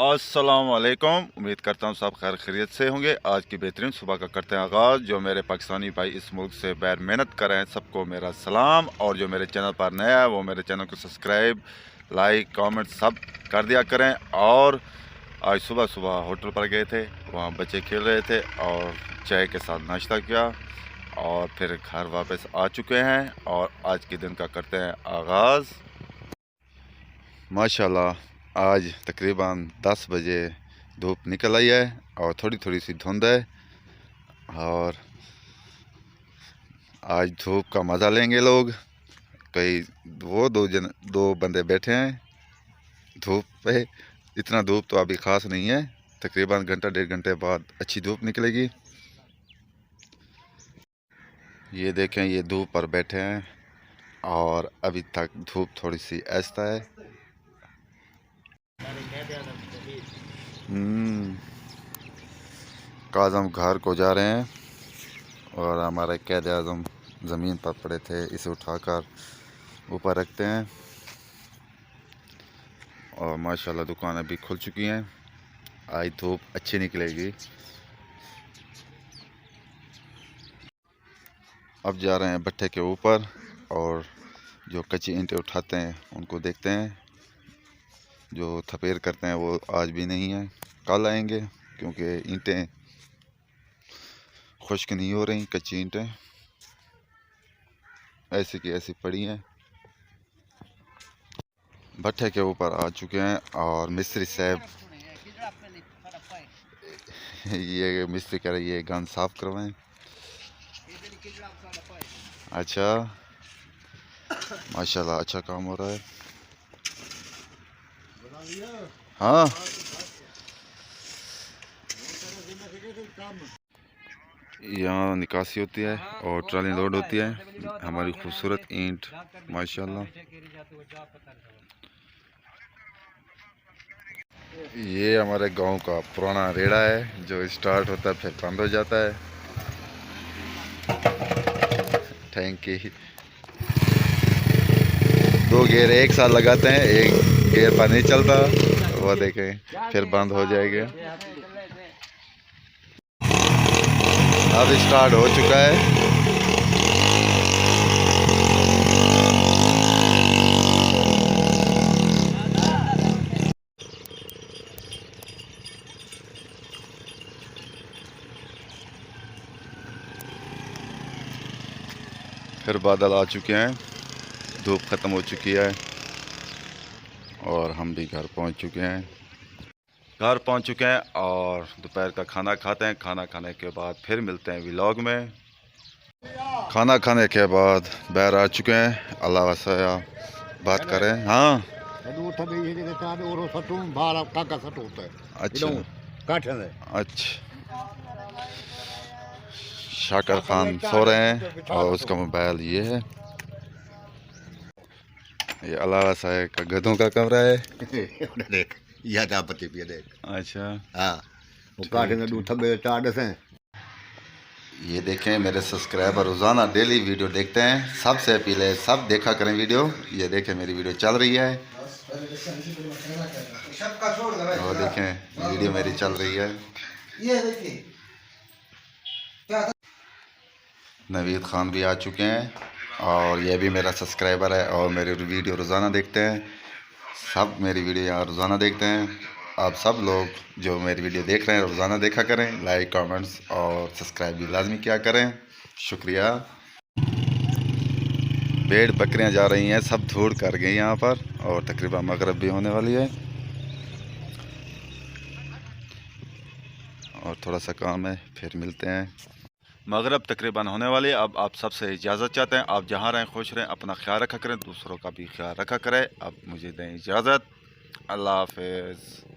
अस्सलाम वालेकुम। उम्मीद करता हूँ सब खैर खैरियत से होंगे। आज की बेहतरीन सुबह का करते हैं आगाज़। जो मेरे पाकिस्तानी भाई इस मुल्क से बैर मेहनत कर रहे हैं सबको मेरा सलाम, और जो मेरे चैनल पर नया है वो मेरे चैनल को सब्सक्राइब, लाइक, कमेंट सब कर दिया करें। और आज सुबह सुबह होटल पर गए थे, वहाँ बच्चे खेल रहे थे और चाय के साथ नाश्ता किया और फिर घर वापस आ चुके हैं और आज के दिन का करते हैं आगाज़। माशाल्लाह आज तकरीबन 10 बजे धूप निकल आई है और थोड़ी थोड़ी सी धुंध है, और आज धूप का मज़ा लेंगे लोग। कई वो दो बंदे बैठे हैं धूप पे। इतना धूप तो अभी ख़ास नहीं है, तकरीबन घंटा डेढ़ घंटे बाद अच्छी धूप निकलेगी। ये देखें, ये धूप पर बैठे हैं और अभी तक धूप थोड़ी सी ऐसा है। काज़म घर को जा रहे हैं और हमारे कैद आज़म ज़मीन पर पड़े थे, इसे उठाकर ऊपर रखते हैं। और माशाल्लाह दुकान अभी खुल चुकी हैं, आज धूप अच्छी निकलेगी। अब जा रहे हैं भट्टे के ऊपर और जो कच्ची ईंटें उठाते हैं उनको देखते हैं। जो थपेर करते हैं वो आज भी नहीं है, कल आएंगे, क्योंकि ईंटें खुश्क नहीं हो रही। कच्ची ईंटें ऐसी की ऐसी पड़ी हैं। भट्टे के ऊपर आ चुके हैं और मिस्त्री साहब ये मिस्त्री कह रही है गन साफ करवाएं। अच्छा, माशाल्लाह अच्छा काम हो रहा है। हाँ, यहाँ निकासी होती है और ट्राली लोड होती है। हमारी खूबसूरत ईंट माशाल्लाह। ये हमारे गांव का पुराना रेड़ा है जो स्टार्ट होता है फिर बंद हो जाता है। Thank you. 2 गियर एक साल लगाते हैं, एक गियर पर नहीं चलता, वो देखें फिर बंद हो जाएगा। अब स्टार्ट हो चुका है। फिर बादल आ चुके हैं, धूप ख़त्म हो चुकी है और हम भी घर पहुंच चुके हैं। घर पहुंच चुके हैं और दोपहर का खाना खाते हैं। खाना खाने के बाद फिर मिलते हैं व्लॉग में। खाना खाने के बाद बाहर आ चुके हैं, अल्लाह वसाया बात करें। हाँ अच्छा अच्छा। शाकर खान सो रहे हैं और उसका मोबाइल ये है। ये अल्लाह वसाया का गधों का कमरा है। देख यह क्या पति पिए देख। अच्छा हाँ, वो काटे में दूध थब्बे चार दस हैं। ये देखें, मेरे सब्सक्राइबर रोज़ाना डेली वीडियो देखते हैं। सबसे पहले सब देखा करें वीडियो। ये देखें मेरी वीडियो चल रही है, और देखें वीडियो मेरी चल रही है। नवीद खान भी आ चुके हैं और ये भी मेरा सब्सक्राइबर है और मेरी वीडियो रोज़ाना देखते हैं। सब मेरी वीडियो यहाँ रोज़ाना देखते हैं। आप सब लोग जो मेरी वीडियो देख रहे हैं रोज़ाना देखा करें, लाइक कमेंट्स और सब्सक्राइब भी लाजमी किया करें। शुक्रिया। भेड़ बकरियां जा रही हैं, सब धूड़ कर गई यहाँ पर और तकरीबन मगरिब भी होने वाली है और थोड़ा सा काम है, फिर मिलते हैं। मगरिब तकरीबन होने वाली है। अब आप सबसे इजाज़त चाहते हैं। आप जहाँ रहें खुश रहें, अपना ख्याल रखा करें, दूसरों का भी ख्याल रखा करें। अब मुझे दें इजाज़त। अल्लाह हाफ़िज़।